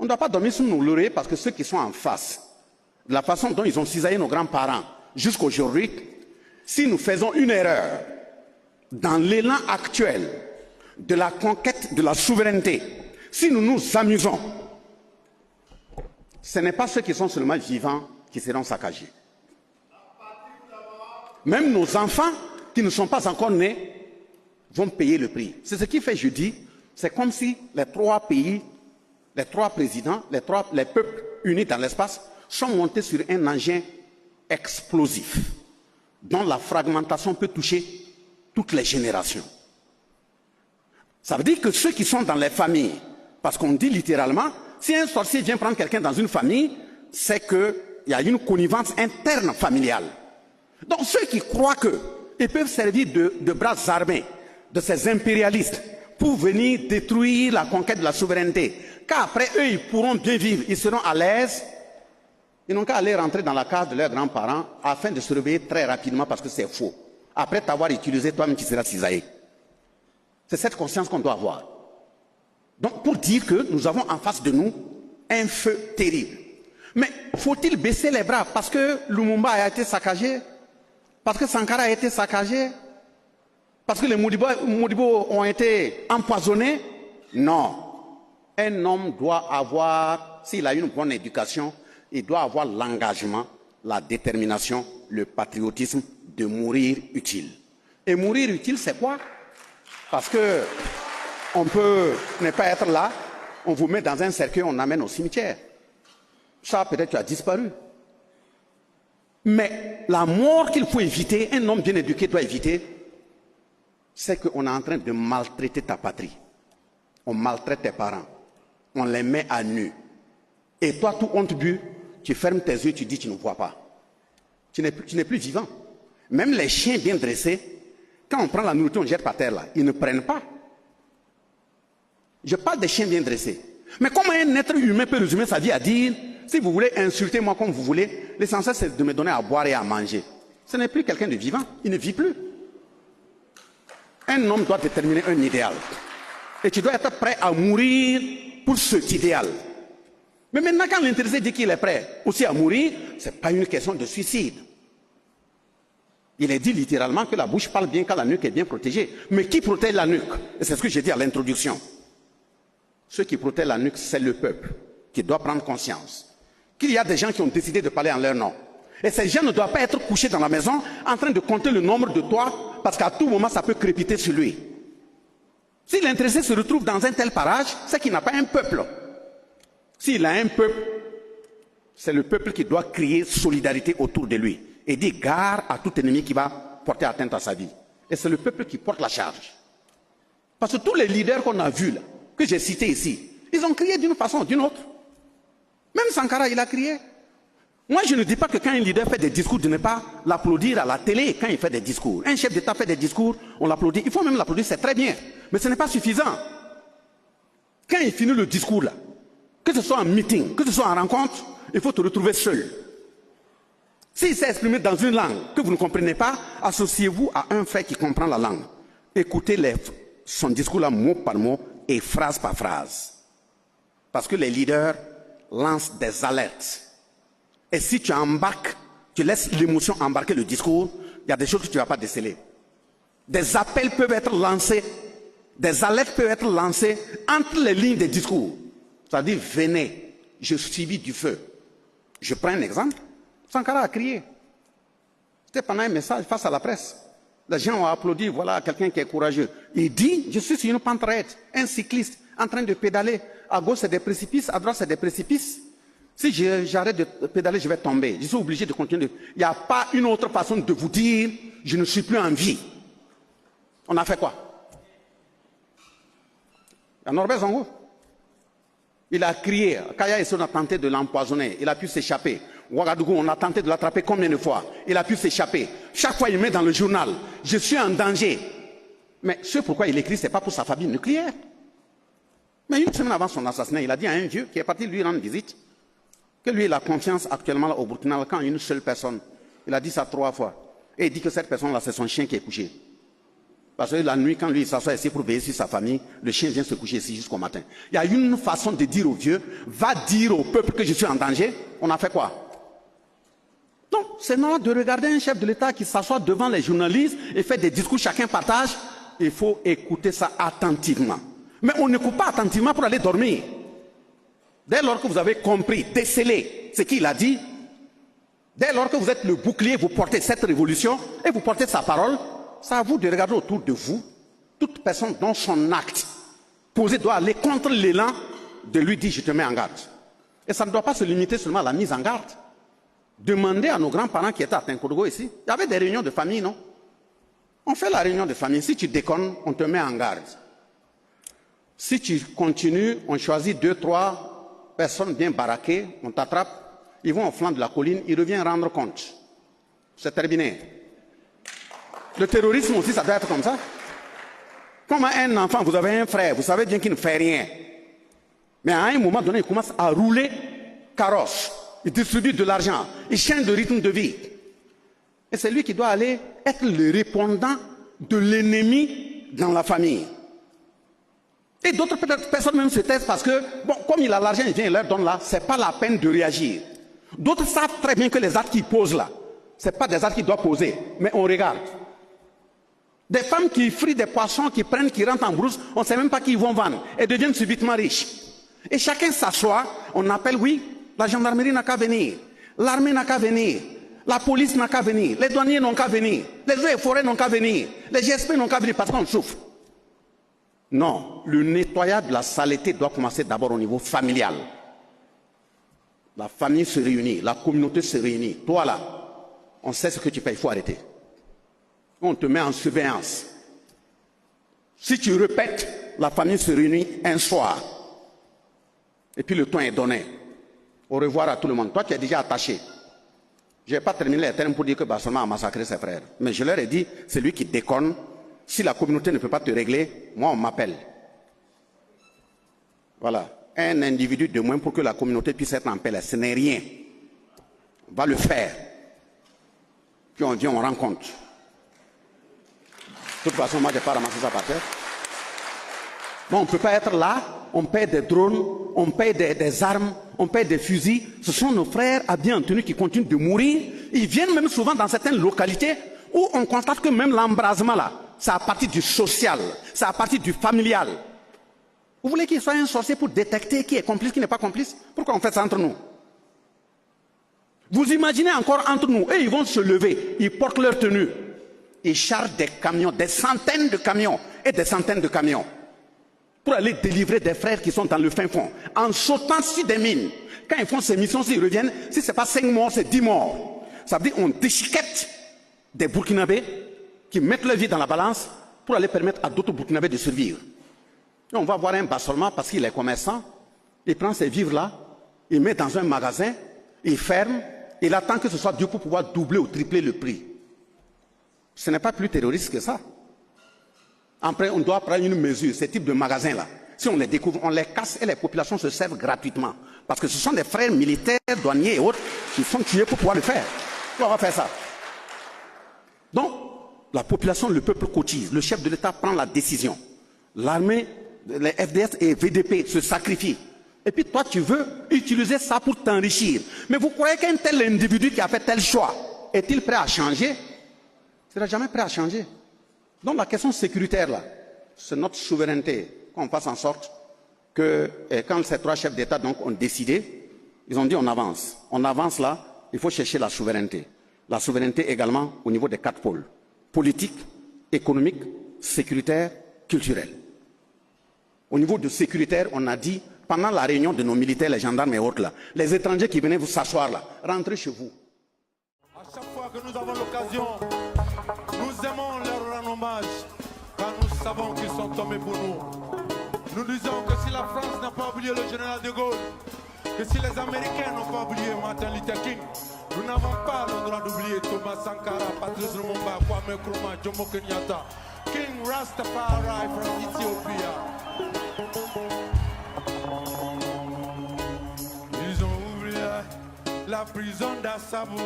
On ne doit pas dormir sur nos lauriers parce que ceux qui sont en face, de la façon dont ils ont cisaillé nos grands-parents jusqu'à aujourd'hui, si nous faisons une erreur dans l'élan actuel de la conquête de la souveraineté, si nous nous amusons, ce n'est pas ceux qui sont seulement vivants qui seront saccagés. Même nos enfants qui ne sont pas encore nés vont payer le prix. C'est ce qui fait, je dis, c'est comme si les trois pays, les trois présidents, les peuples unis dans l'espace sont montés sur un engin explosif dont la fragmentation peut toucher toutes les générations. Ça veut dire que ceux qui sont dans les familles, parce qu'on dit littéralement, si un sorcier vient prendre quelqu'un dans une famille, c'est qu'il y a une connivence interne familiale. Donc ceux qui croient qu'ils peuvent servir de bras armés de ces impérialistes pour venir détruire la conquête de la souveraineté, qu'après eux ils pourront bien vivre, ils seront à l'aise, ils n'ont qu'à aller rentrer dans la case de leurs grands-parents afin de se réveiller très rapidement parce que c'est faux. Après t'avoir utilisé, toi-même tu seras cisaillé. C'est cette conscience qu'on doit avoir. Donc pour dire que nous avons en face de nous un feu terrible. Mais faut-il baisser les bras parce que Lumumba a été saccagé? Parce que Sankara a été saccagé? Parce que les Modibo ont été empoisonnés? Non. Un homme doit avoir, s'il a une bonne éducation, il doit avoir l'engagement, la détermination, le patriotisme de mourir utile. Et mourir utile, c'est quoi? Parce que on peut ne pas être là, on vous met dans un cercueil, on amène au cimetière. Ça, peut-être tu as disparu. Mais la mort qu'il faut éviter, un homme bien éduqué doit éviter, c'est qu'on est en train de maltraiter ta patrie. On maltraite tes parents. On les met à nu. Et toi, tout honte bu, tu fermes tes yeux, tu dis tu ne vois pas. Tu n'es plus vivant. Même les chiens bien dressés, quand on prend la nourriture, on jette par terre là, ils ne prennent pas. Je parle des chiens bien dressés. Mais comment un être humain peut résumer sa vie à dire, si vous voulez insulter moi comme vous voulez, l'essentiel c'est de me donner à boire et à manger. Ce n'est plus quelqu'un de vivant, il ne vit plus. Un homme doit déterminer un idéal. Et tu dois être prêt à mourir pour cet idéal. Mais maintenant quand l'intéressé dit qu'il est prêt aussi à mourir, ce n'est pas une question de suicide. Il est dit littéralement que la bouche parle bien quand la nuque est bien protégée. Mais qui protège la nuque? Et c'est ce que j'ai dit à l'introduction. Ceux qui protègent la nuque, c'est le peuple qui doit prendre conscience qu'il y a des gens qui ont décidé de parler en leur nom. Et ces gens ne doivent pas être couchés dans la maison en train de compter le nombre de toits parce qu'à tout moment, ça peut crépiter sur lui. Si l'intéressé se retrouve dans un tel parage, c'est qu'il n'a pas un peuple. S'il a un peuple, c'est le peuple qui doit créer solidarité autour de lui et dire gare à tout ennemi qui va porter atteinte à sa vie. Et c'est le peuple qui porte la charge. Parce que tous les leaders qu'on a vus là, que j'ai cités ici, ils ont crié d'une façon ou d'une autre. Même Sankara, il a crié. Moi, je ne dis pas que quand un leader fait des discours, de ne pas l'applaudir à la télé quand il fait des discours. Un chef d'État fait des discours, on l'applaudit. Il faut même l'applaudir, c'est très bien. Mais ce n'est pas suffisant. Quand il finit le discours là, que ce soit en meeting, que ce soit en rencontre, il faut te retrouver seul. S'il s'est exprimé dans une langue que vous ne comprenez pas, associez-vous à un frère qui comprend la langue. Écoutez son discours là mot par mot et phrase par phrase. Parce que les leaders lancent des alertes. Et si tu embarques, tu laisses l'émotion embarquer le discours, il y a des choses que tu ne vas pas déceler. Des appels peuvent être lancés, des alertes peuvent être lancées entre les lignes des discours. C'est-à-dire, venez, je suis suivi du feu. Je prends un exemple. Sankara a crié. C'était pendant un message face à la presse. Les gens ont applaudi, voilà quelqu'un qui est courageux. Il dit, je suis sur une pente raide, un cycliste en train de pédaler. À gauche, c'est des précipices, à droite, c'est des précipices. Si j'arrête de pédaler, je vais tomber. Je suis obligé de continuer. Il n'y a pas une autre façon de vous dire, je ne suis plus en vie. On a fait quoi? Il y a Norbert Zongo. Il a crié. Kaya Esso a tenté de l'empoisonner. Il a pu s'échapper. Ouagadougou, on a tenté de l'attraper combien de fois? Il a pu s'échapper. Chaque fois, il met dans le journal, je suis en danger. Mais ce pourquoi il écrit, ce n'est pas pour sa famille nucléaire. Mais une semaine avant son assassinat, il a dit à un vieux qui est parti lui rendre visite que lui, il a confiance actuellement là, au Burkina quand une seule personne. Il a dit ça 3 fois. Et il dit que cette personne-là, c'est son chien qui est couché. Parce que la nuit, quand lui il s'assoit ici pour veiller sur sa famille, le chien vient se coucher ici jusqu'au matin. Il y a une façon de dire aux vieux, va dire au peuple que je suis en danger. On a fait quoi? Donc, c'est normal de regarder un chef de l'État qui s'assoit devant les journalistes et fait des discours, chacun partage. Il faut écouter ça attentivement. Mais on n'écoute pas attentivement pour aller dormir. Dès lors que vous avez compris, décelé ce qu'il a dit, dès lors que vous êtes le bouclier, vous portez cette révolution et vous portez sa parole, c'est à vous de regarder autour de vous. Toute personne dont son acte posé doit aller contre l'élan de lui dire je te mets en garde. Et ça ne doit pas se limiter seulement à la mise en garde. Demandez à nos grands-parents qui étaient à Tinkodogo ici. Il y avait des réunions de famille, non? On fait la réunion de famille. Si tu déconnes, on te met en garde. Si tu continues, on choisit 2, 3 personnes bien baraquées, on t'attrape, ils vont au flanc de la colline, ils reviennent rendre compte. C'est terminé. Le terrorisme aussi, ça doit être comme ça. Comme un enfant, vous avez un frère, vous savez bien qu'il ne fait rien. Mais à un moment donné, il commence à rouler carrosse. Il distribue de l'argent. Il change de rythme de vie. Et c'est lui qui doit aller être le répondant de l'ennemi dans la famille. Et d'autres personnes même se taisent parce que, bon, comme il a l'argent, il vient et leur donne là, c'est pas la peine de réagir. D'autres savent très bien que les actes qu'ils posent là, c'est pas des actes qu'ils doivent poser, mais on regarde. Des femmes qui frient des poissons, qui prennent, qui rentrent en brousse, on ne sait même pas qui ils vont vendre, et deviennent subitement riches. Et chacun s'assoit, on appelle, oui, la gendarmerie n'a qu'à venir, l'armée n'a qu'à venir, la police n'a qu'à venir, les douaniers n'ont qu'à venir, les eaux et forêts n'ont qu'à venir, les GSP n'ont qu'à venir parce qu'on souffre. Non, le nettoyage de la saleté doit commencer d'abord au niveau familial. La famille se réunit, la communauté se réunit. Toi là, on sait ce que tu fais, il faut arrêter. On te met en surveillance. Si tu répètes, la famille se réunit un soir. Et puis le temps est donné. Au revoir à tout le monde. Toi, tu es déjà attaché. Je n'ai pas terminé les termes pour dire que Barcelone a massacré ses frères. Mais je leur ai dit, c'est lui qui déconne. Si la communauté ne peut pas te régler, moi on m'appelle. Voilà. Un individu de moins pour que la communauté puisse être en paix. Ce n'est rien. On va le faire. Puis on vient, on rencontre. De toute façon, moi je n'ai pas ramassé ça par terre. Bon, on ne peut pas être là. On paie des drones, on paie des armes, on paie des fusils. Ce sont nos frères à bien tenus qui continuent de mourir. Ils viennent même souvent dans certaines localités où on constate que même l'embrasement là, c'est à partir du social, c'est à partir du familial. Vous voulez qu'il soit un sorcier pour détecter qui est complice, qui n'est pas complice? Pourquoi on fait ça entre nous? Vous imaginez encore entre nous, et ils vont se lever, ils portent leur tenue, ils chargent des camions, des centaines de camions et des centaines de camions pour aller délivrer des frères qui sont dans le fin fond, en sautant sur des mines. Quand ils font ces missions, s'ils reviennent, si ce n'est pas 5 morts, c'est 10 morts. Ça veut dire qu'on déchiquette des Burkinabés qui mettent leur vie dans la balance pour aller permettre à d'autres Burkinabés de survivre. Et on va voir un Barcelone parce qu'il est commerçant, il prend ses vivres-là, il met dans un magasin, il ferme, il attend que ce soit Dieu pour pouvoir doubler ou tripler le prix. Ce n'est pas plus terroriste que ça. Après, on doit prendre une mesure, ces types de magasins-là. Si on les découvre, on les casse et les populations se servent gratuitement. Parce que ce sont des frères militaires, douaniers et autres qui sont tués pour pouvoir le faire. Pourquoi on va faire ça? Donc, la population, le peuple cotise. Le chef de l'État prend la décision. L'armée, les FDS et VDP se sacrifient. Et puis toi, tu veux utiliser ça pour t'enrichir. Mais vous croyez qu'un tel individu qui a fait tel choix, est-il prêt à changer? Il ne sera jamais prêt à changer. Donc la question sécuritaire, là, c'est notre souveraineté. Qu'on fasse en sorte que, quand ces 3 chefs d'État donc ont décidé, ils ont dit on avance. On avance là, il faut chercher la souveraineté. La souveraineté également au niveau des 4 pôles. Politique, économique, sécuritaire, culturel. Au niveau de sécuritaire, on a dit, pendant la réunion de nos militaires, les gendarmes et autres là, les étrangers qui venaient vous s'asseoir là, rentrez chez vous. À chaque fois que nous avons l'occasion, nous aimons leur rendre hommage, car nous savons qu'ils sont tombés pour nous. Nous disons que si la France n'a pas oublié le général de Gaulle, que si les Américains n'ont pas oublié Martin Luther King, nous n'avons pas le droit d'oublier Thomas Sankara, Patrice Lumumba, Kwame Nkrumah, Jomo Kenyatta, King Rastafari from Ethiopia. Ils ont oublié la prison d'Assabo.